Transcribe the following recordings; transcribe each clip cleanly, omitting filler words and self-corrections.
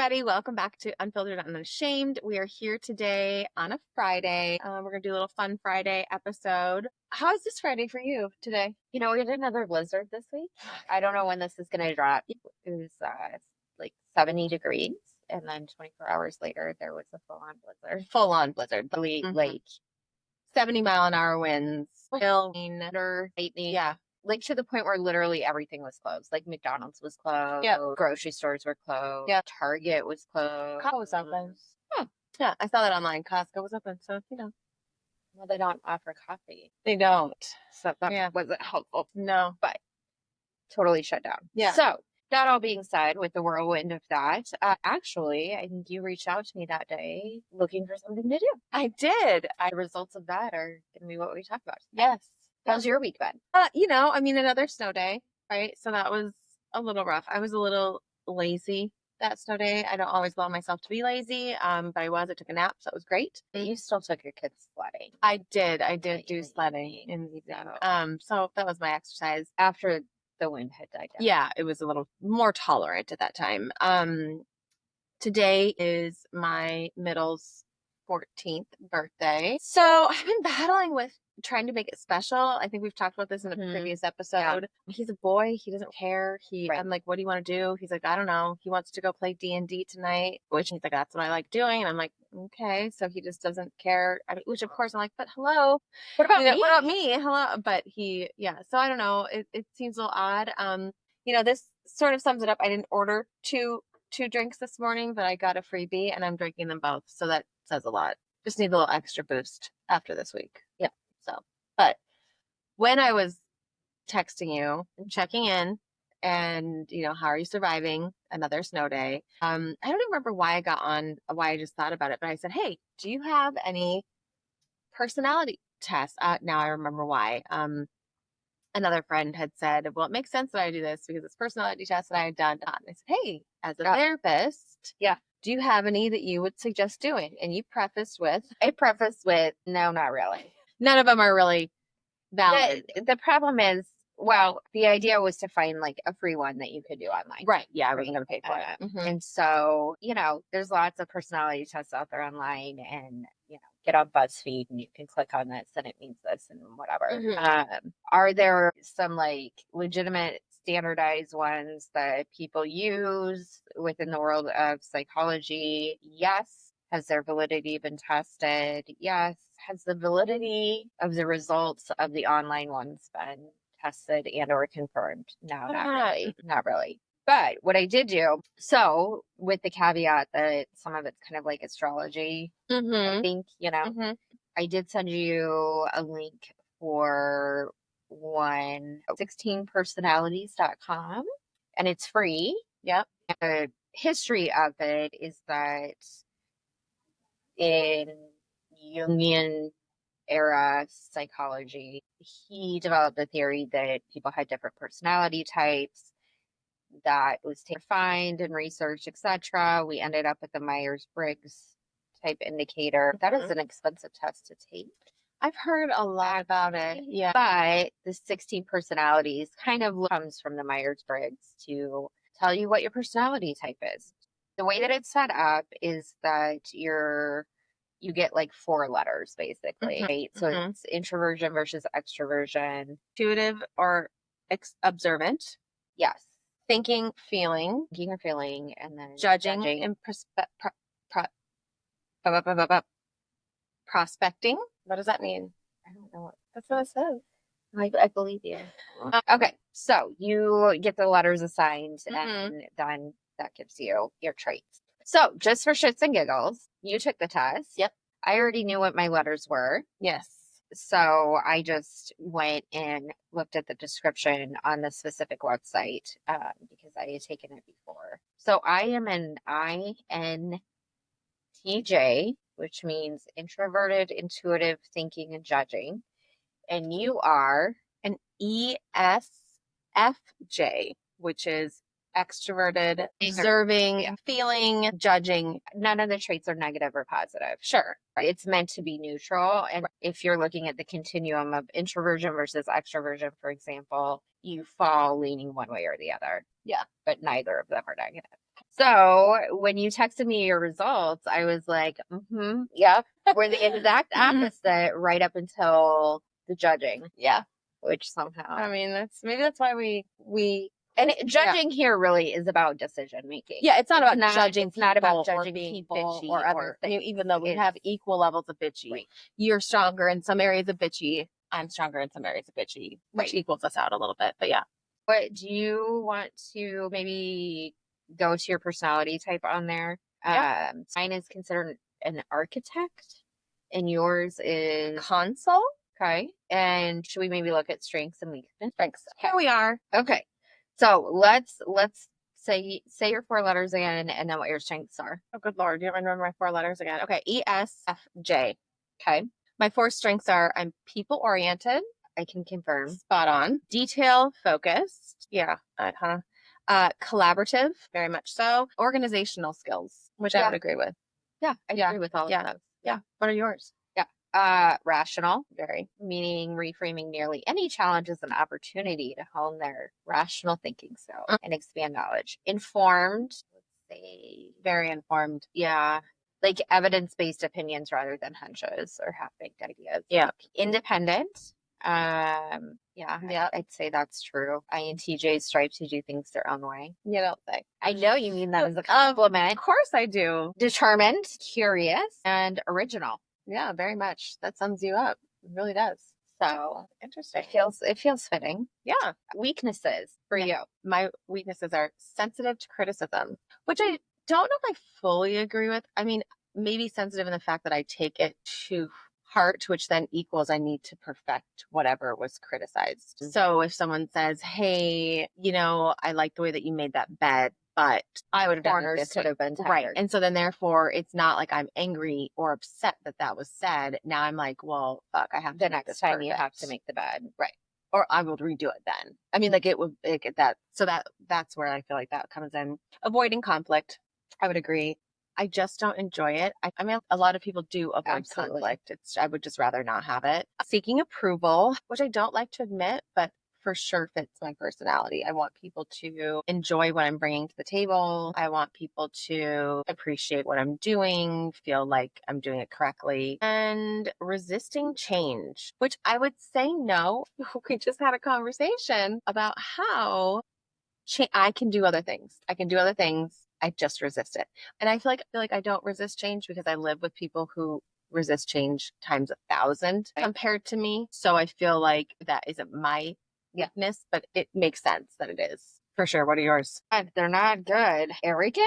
everybody. Welcome back to Unfiltered and Unashamed. We are here today on a Friday. We're going to do a little fun Friday episode. How is this Friday for you today? We had another blizzard this week. I don't know when this is going to drop. It was like 70 degrees. And then 24 hours later, there was a full-on blizzard. Full-on blizzard. Like 70-mile-an-hour winds. Hail, lightning. Yeah. Like to the point where literally everything was closed. Like McDonald's was closed. Yep. Grocery stores were closed. Yep. Target was closed. Costco was open. Yeah, I saw that online. Costco was open. So, Well, they don't offer coffee. They don't. So that wasn't helpful. No. But totally shut down. Yeah. So that all being said, with the whirlwind of that, actually, I think you reached out to me that day looking for something to do. I did. The results of that are going to be what we talk about. Yes. How's your week been? Another snow day, right? So that was a little rough. I was a little lazy that snow day. I don't always allow myself to be lazy, but I took a nap, so it was great. You still took your kids sledding. I did do sledding in the evening. So that was my exercise. After the wind had died down. Yeah, it was a little more tolerant at that time. Today is my middle's 14th birthday. So I've been battling with trying to make it special. I think we've talked about this in a previous episode. Yeah. He's a boy. He doesn't care. I'm like, what do you want to do? He's like, I don't know. He wants to go play D&D tonight, which he's like, that's what I like doing. And I'm like, okay. So he just doesn't care. Which of course I'm like, but hello. What about me? What about me? Hello. But so I don't know. It seems a little odd. This sort of sums it up. I didn't order two drinks this morning, but I got a freebie and I'm drinking them both. So that says a lot. Just need a little extra boost after this week. Yeah. So, but when I was texting you and checking in and, how are you surviving another snow day? I don't even remember why I just thought about it, but I said, hey, do you have any personality tests? Now I remember why. Another friend had said, well, it makes sense that I do this because it's personality tests that I had done. And I said, hey, as a therapist, do you have any that you would suggest doing? And I prefaced with, no, not really. None of them are really valid. The problem is, the idea was to find like a free one that you could do online. Right. Yeah, I wasn't going to pay for it. Mm-hmm. And so, there's lots of personality tests out there online and, get on BuzzFeed and you can click on this and it means this and whatever. Mm-hmm. Are there some like legitimate standardized ones that people use within the world of psychology? Yes. Has their validity been tested? Yes. Has the validity of the results of the online ones been tested and or confirmed? No, not really. But what I did do, so with the caveat that some of it's kind of like astrology, I think, I did send you a link for one, 16personalities.com, and it's free. Yep. The history of it is that in Jungian era psychology, he developed a theory that people had different personality types. That was defined and researched, etc. We ended up with the Myers-Briggs type indicator. That is an expensive test to take. I've heard a lot about it. Yeah. But the 16 personalities kind of comes from the Myers-Briggs to tell you what your personality type is. The way that it's set up is that you get like 4 letters basically, right? So it's introversion versus extroversion. Intuitive or observant. Yes. Thinking, feeling, and then judging. And prospecting. What does that mean? I don't know. That's what it says. I believe you. Okay, so you get the letters assigned, and then that gives you your traits. So just for shits and giggles, you took the test. Yep. I already knew what my letters were. Yes. So I just went and looked at the description on the specific website because I had taken it before. So I am an INTJ, which means introverted, intuitive, thinking, and judging. And you are an ESFJ, which is extroverted, observing, feeling, judging. None of the traits are negative or positive. Sure. It's meant to be neutral. And if you're looking at the continuum of introversion versus extroversion, for example, you fall leaning one way or the other. Yeah. But neither of them are negative. So when you texted me your results, I was like, yep, we're the exact opposite right up until the judging, Yeah. which somehow. I mean, that's why we And judging here really is about decision making. yeah, it's not about judging It's not about people or judging being people bitchy or other I mean, things. even though we have equal levels of bitchy. Right. You're stronger in some areas of bitchy. I'm stronger in some areas of bitchy, which Right. equals us out a little bit. But yeah. But do you want to maybe go to your personality type on there? Yeah. Mine is considered an architect, and yours is Console? okay. And should we maybe look at strengths and weaknesses? Thanks. Okay. Here we are. Okay. So let's say your four letters again, and then what your strengths are. Oh, good Lord. You don't remember my four letters again. Okay. ESFJ. Okay. My four strengths are I'm people oriented. I can confirm. Spot on. Detail focused. Yeah. Collaborative. Very much so. Organizational skills, which I would agree with. Yeah, I agree with all of those. Yeah. What are yours? Yeah. Rational, Very. meaning reframing nearly any challenge as an opportunity to hone their rational thinking skills and expand knowledge. Informed, let's say, Very informed. yeah, like evidence-based opinions rather than hunches or half-baked ideas. Yeah. Independent. Yeah, I'd say that's true. INTJ stripes to do things their own way. You don't think. I know you mean that as a compliment. Of course I do. Determined, curious, and original. Yeah, very much. That sums you up. It really does. So Interesting. it feels fitting. Yeah. Weaknesses for you. My weaknesses are sensitive to criticism, which I don't know if I fully agree with. I mean, maybe sensitive in the fact that I take it to heart, which then equals I need to perfect whatever was criticized. So if someone says, hey, I like the way that you made that bed, but I would have done it Corners this could way. have been Right. tighter. And so then therefore it's not like I'm angry or upset that that was said. Now I'm like, well, fuck, I have to The make next this time you perfect. have to make the bed. Right. Or I will redo it then. I mean, like it would get that. So that's where I feel like that comes in. Avoiding conflict. I would agree. I just don't enjoy it. I mean, a lot of people do avoid Absolutely. conflict. I would just rather not have it. Seeking approval, which I don't like to admit, but for sure fits my personality. I want people to enjoy what I'm bringing to the table. I want people to appreciate what I'm doing, feel like I'm doing it correctly, and resisting change, which I would say no. We just had a conversation about how I can do other things. I can do other things. I just resist it. And I feel like I don't resist change because I live with people who resist change times 1,000 compared to me. So I feel like that isn't my weakness, but it makes sense that it is. For sure. What are yours? They're not good. Arrogant.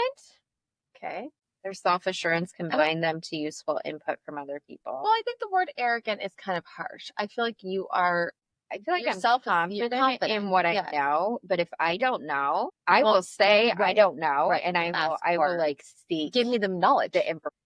Okay. Their self-assurance can bind them to useful input from other people. Well, I think the word arrogant is kind of harsh. I feel like I feel like you're I'm confident in what I know, but if I don't know, I will say I don't know, and I will like seek. Give me the knowledge.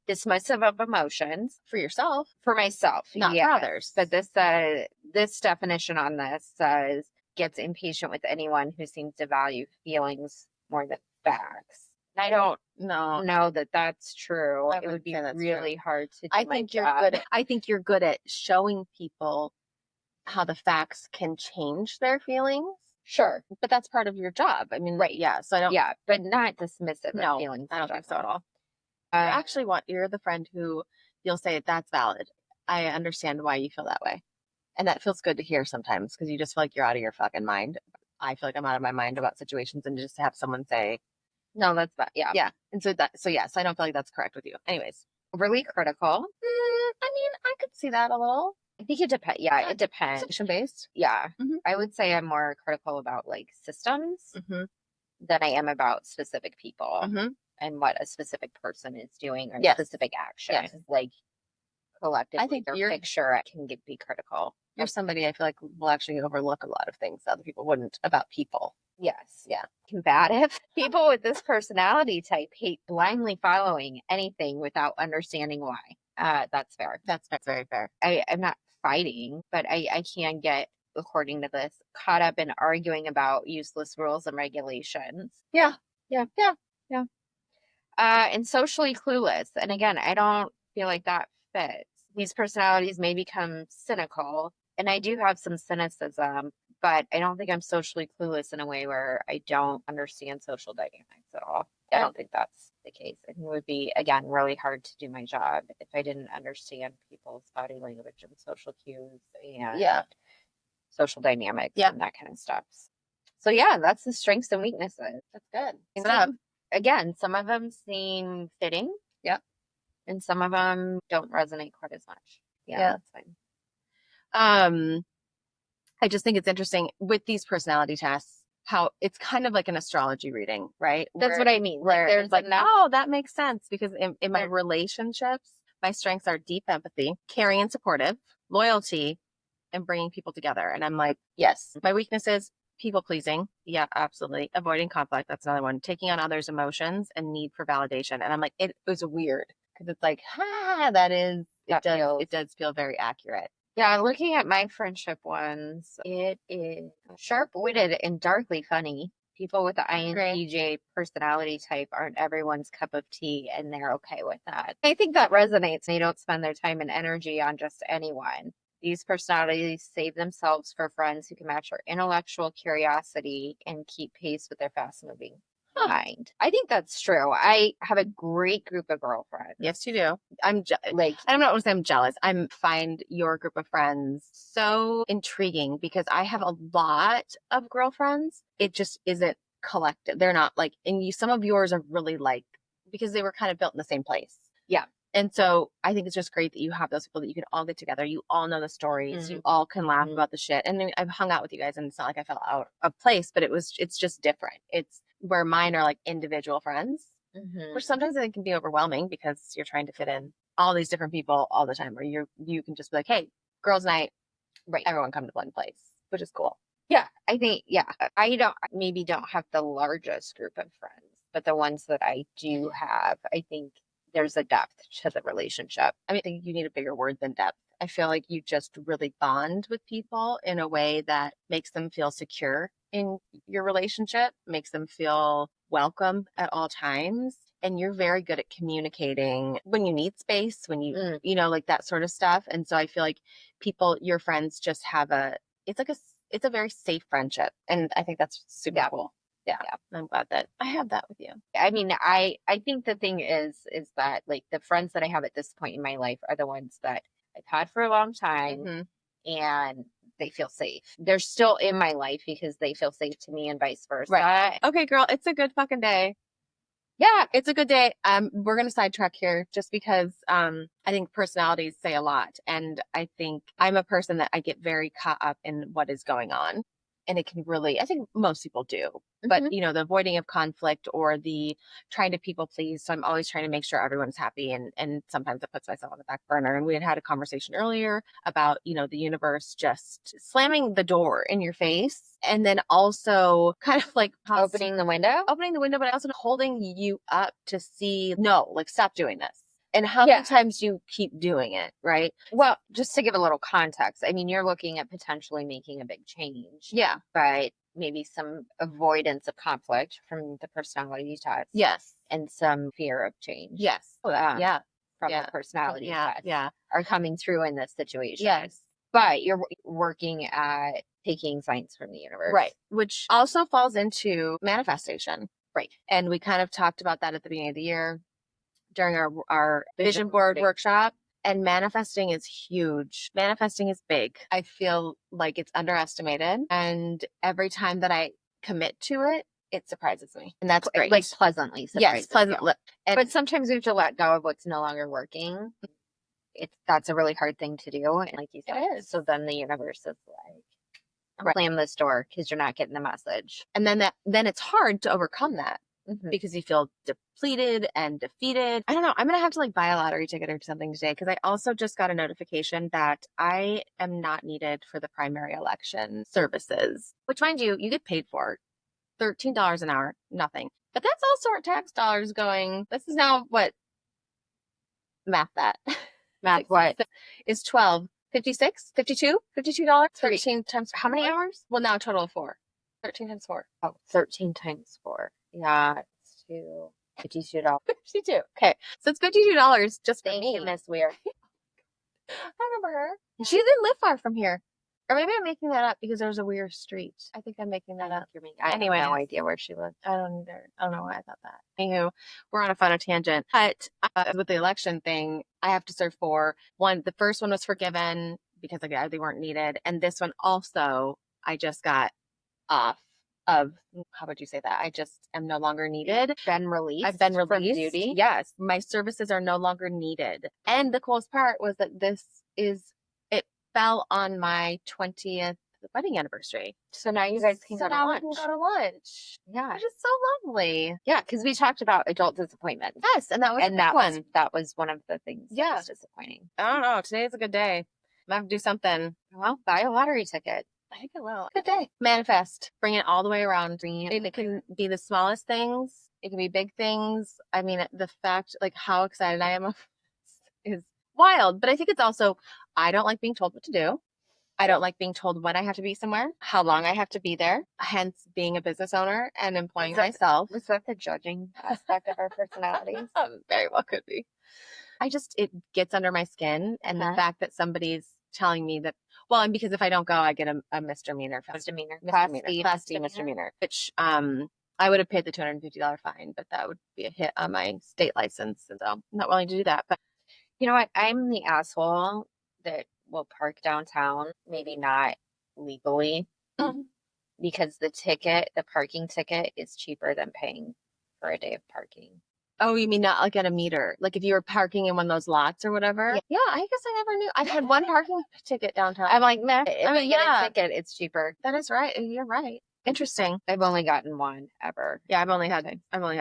Dismissive of emotions For yourself. for myself, Not for others. But this definition on this says gets impatient with anyone who seems to value feelings more than facts. I don't know that that's true. It would be really hard to do I think you're good at showing people how the facts can change their feelings. Sure. But that's part of your job. I mean, right. Yeah. So I don't. Yeah, but not dismissive No, of feelings. I don't think so at all. You're the friend who you'll say that's valid. I understand why you feel that way. And that feels good to hear sometimes because you just feel like you're out of your fucking mind. I feel like I'm out of my mind about situations and just have someone say, no, that's bad. Yeah. Yeah. And so yes, I don't feel like that's correct with you. Anyways. Overly critical. I mean, I could see that a little. I think it depends. Yeah, it depends. Situation based. Yeah. Mm-hmm. I would say I'm more critical about like systems than I am about specific people and what a specific person is doing or specific action. Yes. Like collectively, I think their picture can be critical. You're somebody I feel like will actually overlook a lot of things that other people wouldn't about people. Yes. Yeah. Combative. People with this personality type hate blindly following anything without understanding why. That's fair. That's very fair. I'm not fighting, but I can get, according to this, caught up in arguing about useless rules and regulations. Yeah. And socially clueless. And again, I don't feel like that fits. These personalities may become cynical, and I do have some cynicism, but I don't think I'm socially clueless in a way where I don't understand social dynamics at all. I don't think that's the case. And it would be, again, really hard to do my job if I didn't understand people's body language and social cues and social dynamics and that kind of stuff. So yeah, that's the strengths and weaknesses. That's good. Again, some of them seem fitting. Yep. And some of them don't resonate quite as much. Yeah. That's fine. I just think it's interesting with these personality tests, how it's kind of like an astrology reading, right? That's what I mean. Where there's like, oh, that makes sense because in my relationships, my strengths are deep empathy, caring and supportive, loyalty, and bringing people together. And I'm like, yes. My weakness is people pleasing. Yeah, absolutely. Avoiding conflict. That's another one. Taking on others' emotions and need for validation. And I'm like, it was weird because it's like, it does feel very accurate. Yeah, looking at my friendship ones, it is sharp-witted and darkly funny. People with the INTJ personality type aren't everyone's cup of tea, and they're okay with that. I think that resonates. They don't spend their time and energy on just anyone. These personalities save themselves for friends who can match their intellectual curiosity and keep pace with their fast-moving mind. I think that's true. I have a great group of girlfriends. Yes, you do. I don't want to say I'm jealous. I find your group of friends so intriguing because I have a lot of girlfriends. It just isn't collective. They're not like, and some of yours are really like, because they were kind of built in the same place. Yeah. And so I think it's just great that you have those people that you can all get together. You all know the stories. You all can laugh about the shit. And then I've hung out with you guys and it's not like I fell out of place, but it's just different. It's where mine are like individual friends, which sometimes I think can be overwhelming because you're trying to fit in all these different people all the time, or you can just be like, hey, girls' night, right? Everyone come to one place, which is cool. Yeah, I think, I don't have the largest group of friends, but the ones that I do have, I think there's a depth to the relationship. I think you need a bigger word than depth. I feel like you just really bond with people in a way that makes them feel secure in your relationship, makes them feel welcome at all times. And you're very good at communicating when you need space, when you, like that sort of stuff. And so I feel like your friends just have it's a very safe friendship. And I think that's super cool. Yeah. I'm glad that I have that with you. I mean, I think the thing is that like the friends that I have at this point in my life are the ones that I've had for a long time and they feel safe. They're still in my life because they feel safe to me and vice versa. Right. Okay, girl, it's a good fucking day. Yeah, it's a good day. We're going to sidetrack here just because I think personalities say a lot. And I think I'm a person that I get very caught up in what is going on. And it can really, I think most people do, but the avoiding of conflict or the trying to people please. So I'm always trying to make sure everyone's happy. And sometimes it puts myself on the back burner. And we had a conversation earlier about, the universe just slamming the door in your face. And then also kind of like opening the window, but also holding you up to see, no, like stop doing this. And how many times you keep doing it, right? Well, just to give a little context, I mean, you're looking at potentially making a big change. Yeah. But maybe some avoidance of conflict from the personality test. Yes. And some fear of change. Yes. From the personality test. Yeah. Are coming through in this situation. Yes. But you're working at taking signs from the universe. Right. Which also falls into manifestation. Right. And we kind of talked about that at the beginning of the year during our vision board workshop. And manifesting is huge. Manifesting is big. I feel like it's underestimated. And every time that I commit to it, it surprises me. And that's great. Like pleasantly surprises. Yes, pleasantly. But sometimes we have to let go of what's no longer working. That's a really hard thing to do. And like you said, it is. So then the universe is like, slam this door because you're not getting the message. And then it's hard to overcome that. Because you feel depleted and defeated. I don't know. I'm going to have to buy a lottery ticket or something today because I also just got a notification that I am not needed for the primary election services, which mind you get paid for $13 an hour, nothing. But that's also our tax dollars going. This is now what? Math that. Math what? Is 12, 56, 52, $52? 13 times. How many hours? Well, now a total of 4. 13 times 4. Oh, 13 times 4. Yeah, it's $52. 52. Okay. So it's $52 just for Thank me. you, Miss Weir. I remember her. She didn't live far from here. Or maybe I'm making that up because there's a weird street. I think I'm making that up. I Anyway, have no idea where she lives. I don't either. I don't know why I thought that. Anywho, we're on a fun tangent. But with the election thing, I have to serve four. One, the first one was forgiven because they weren't needed. And this one also, I just got off of, how would you say that? I just am no longer needed. Been released. I've been from released. duty. Yes, my services are no longer needed. And the coolest part was that it fell on my 20th wedding anniversary. So now you guys can So go to now we lunch. can go to lunch. Yeah. Which is so lovely. Yeah, because we talked about adult disappointment. Yes, and that was a big one. That was one of the things Yeah. that was disappointing. I don't know. Today is a good day. I'm gonna have to do something. Well, buy a lottery ticket. I think I will. Good day. Manifest. Bring it all the way around. And it can be the smallest things. It can be big things. I mean, the fact, like, how excited I am of this is wild. But I think it's also, I don't like being told what to do. I don't like being told when I have to be somewhere, how long I have to be there, hence being a business owner and employing myself. Was that the judging aspect of our personalities? Very well could be. It gets under my skin. And the fact that somebody's telling me that, well, and because if I don't go, I get a misdemeanor. Class D misdemeanor, which I would have paid the $250 fine, but that would be a hit on my state license. And so I'm not willing to do that. But you know what? I'm the asshole that will park downtown, maybe not legally, because the parking ticket is cheaper than paying for a day of parking. Oh, you mean not like at a meter? Like if you were parking in one of those lots or whatever? Yeah, I guess I never knew. I had one parking ticket downtown. I'm like, meh, if I get a ticket, it's cheaper. That is right. You're right. Interesting. I've only gotten one ever. Yeah, I've only had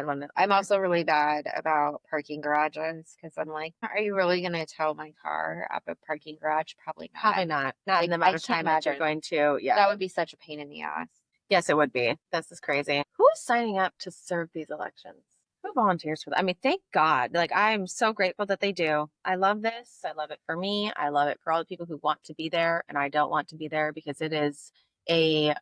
one. I'm also really bad about parking garages because I'm like, are you really going to tow my car up a parking garage? Probably not. Probably not. Not in the amount of time that you're going to. Yeah. That would be such a pain in the ass. Yes, it would be. This is crazy. Who is signing up to serve these elections? Who volunteers for that? I mean, thank God. Like, I'm so grateful that they do. I love this. I love it for me. I love it for all the people who want to be there and I don't want to be there because it is a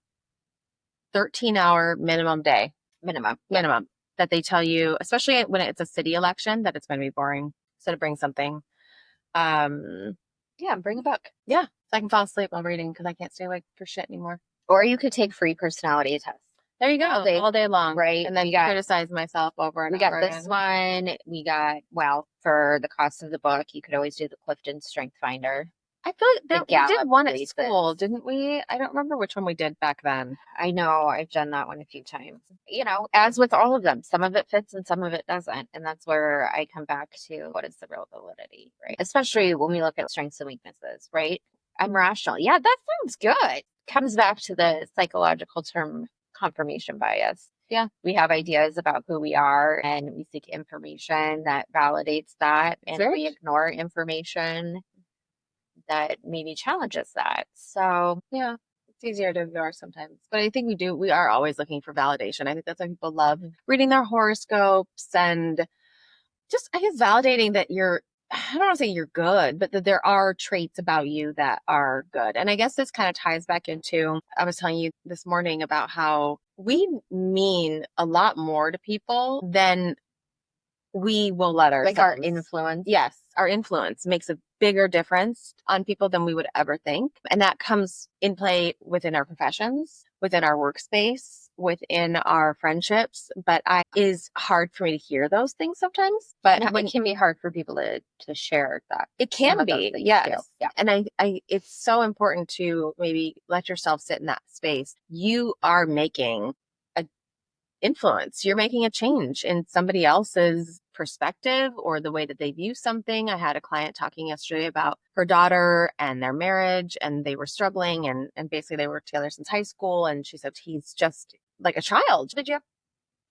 13-hour minimum day. Minimum that they tell you, especially when it's a city election, that it's going to be boring. So to bring something. Yeah, bring a book. Yeah. So I can fall asleep while reading because I can't stay awake for shit anymore. Or you could take free personality tests. There you go. All day long. Right. And then criticize myself over and over again. We got this one. For the cost of the book, you could always do the Clifton Strength Finder. I feel like we did one at school, didn't we? I don't remember which one we did back then. I know. I've done that one a few times. You know, as with all of them, some of it fits and some of it doesn't. And that's where I come back to what is the real validity, right? Especially when we look at strengths and weaknesses, right? I'm rational. Yeah, that sounds good. Comes back to the psychological term confirmation bias. Yeah. We have ideas about who we are and we seek information that validates that. And we ignore information that maybe challenges that. So yeah, it's easier to ignore sometimes. But I think we are always looking for validation. I think that's why people love reading their horoscopes and just, I guess, validating that I don't want to say you're good, but that there are traits about you that are good. And I guess this kind of ties back into, I was telling you this morning about how we mean a lot more to people than we will let ourselves. Like our influence. Yes, our influence makes a bigger difference on people than we would ever think. And that comes in play within our professions, within our workspace, within our friendships. But it is hard for me to hear those things sometimes. But it can be hard for people to share that. It can be, yes. Yeah. And it's so important to maybe let yourself sit in that space. You are making influence. You're making a change in somebody else's perspective or the way that they view something. I had a client talking yesterday about her daughter and their marriage, and they were struggling, and basically they were together since high school. And she said, he's just like a child. Did you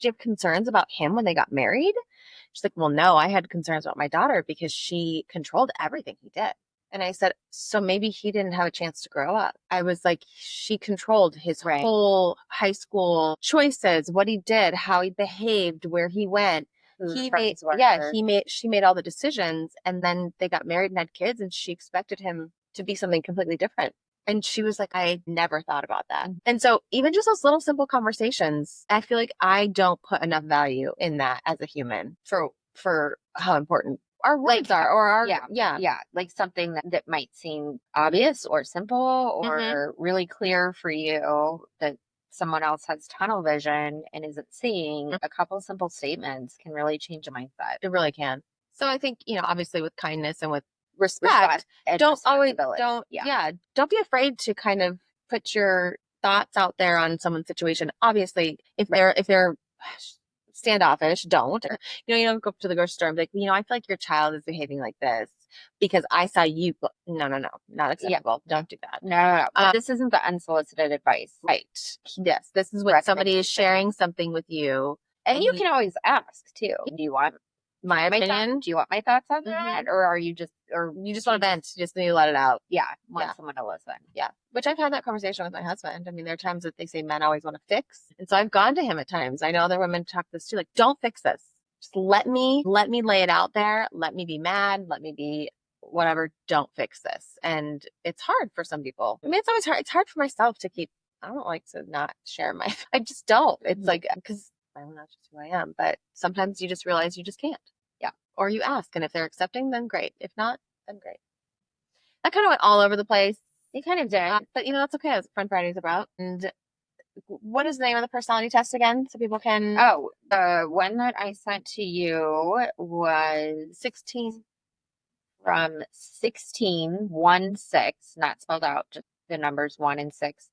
have concerns about him when they got married? She's like, well, no, I had concerns about my daughter because she controlled everything he did. And I said, so maybe he didn't have a chance to grow up. I was like, she controlled his whole high school choices, what he did, how he behaved, where he went. She made all the decisions, and then they got married and had kids, and she expected him to be something completely different. And she was like, I never thought about that. And so even just those little simple conversations, I feel like I don't put enough value in that as a human for how important our words are, or our, yeah, like something that might seem obvious or simple Mhm. or really clear for you that someone else has tunnel vision and isn't seeing. Mm. A couple simple statements can really change a mindset. It really can. So I think, obviously with kindness and with Respect respect, and don't always, responsibility. don't, Yeah. yeah, don't be afraid to kind of put your thoughts out there on someone's situation. Obviously, if they're standoffish, don't. You don't go up to the grocery store and be like, I feel like your child is behaving like this because I saw you. No, no, no, not Yeah. acceptable. Don't do that. No, no, no. But this isn't the unsolicited advice. Right. Yes, this is what somebody is Recommendation. sharing something with you. And you can always ask too. Do you want My my opinion. thoughts? Do you want my thoughts on that? Or are you just, or You just want to vent. You just need to let it out. yeah, want Yeah. someone to listen. Yeah. Which I've had that conversation with my husband. I mean, there are times that they say men always want to fix. And so I've gone to him at times. I know other women talk this too. Like, don't fix this. Just let me lay it out there. Let me be mad. Let me be whatever. Don't fix this. And it's hard for some people. I mean, it's always hard. It's hard for myself to keep, I don't like to not share my, I just don't. It's like, because I'm not just who I am, but sometimes you just realize you just can't. Yeah. Or you ask. And if they're accepting, then great. If not, then great. I kind of went all over the place. You kind of did. But that's okay. That's what Friend Friday is about. And what is the name of the personality test again? So people can. Oh, the one that I sent to you was 16. from 1616, not spelled out, just the numbers 1 and 6,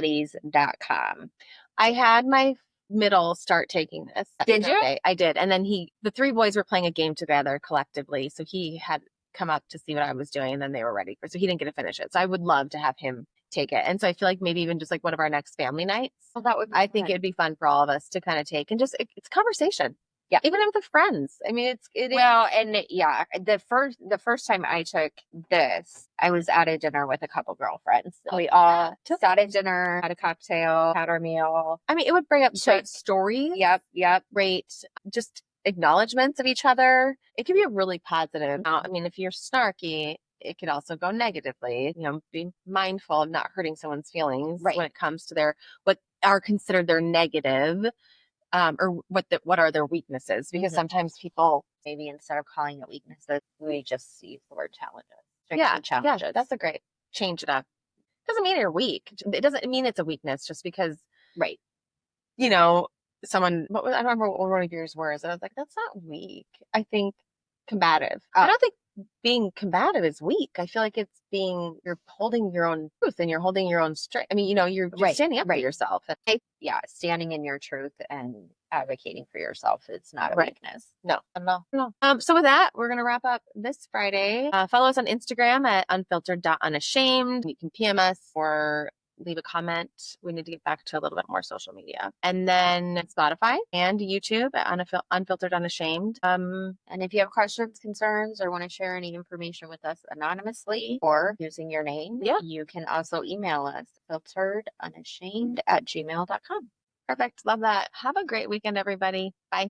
personalities.com. I had my middle start taking this. Did you? I did. And then the three boys were playing a game together collectively. So he had come up to see what I was doing and then they were ready so he didn't get to finish it. So I would love to have him take it. And so I feel like maybe even just like one of our next family nights. Well, that would be I think fun. it'd be fun for all of us to kind of take and just, it's conversation. Yeah. Even with the friends. I mean, it is. Well, and yeah, the first time I took this, I was at a dinner with a couple girlfriends. We all sat at dinner, had a cocktail, had our meal. I mean, it would bring up great stories. Yep. Great, just acknowledgments of each other. It can be a really positive. I mean, if you're snarky, it could also go negatively. Be mindful of not hurting someone's feelings when it comes to what are considered their negative. Or what are their weaknesses? Because sometimes people, maybe instead of calling it weaknesses, we just use the word challenges. Yeah, that's a great change it up. Doesn't mean you're weak. It doesn't mean it's a weakness just because, someone. I don't remember what one of yours was, and I was like, that's not weak. I think combative. I don't think being combative is weak. I feel like you're holding your own truth and you're holding your own strength. I mean, you're standing up for yourself. Yeah, standing in your truth and advocating for yourself. It's not a weakness. No. So with that, we're going to wrap up this Friday. Follow us on Instagram at unfiltered.unashamed. You can PM us or leave a comment. We need to get back to a little bit more social media. And then Spotify and YouTube at Unfiltered Unashamed. And if you have questions, concerns, or want to share any information with us anonymously or using your name, you can also email us filteredunashamed@gmail.com. Perfect. Love that. Have a great weekend, everybody. Bye.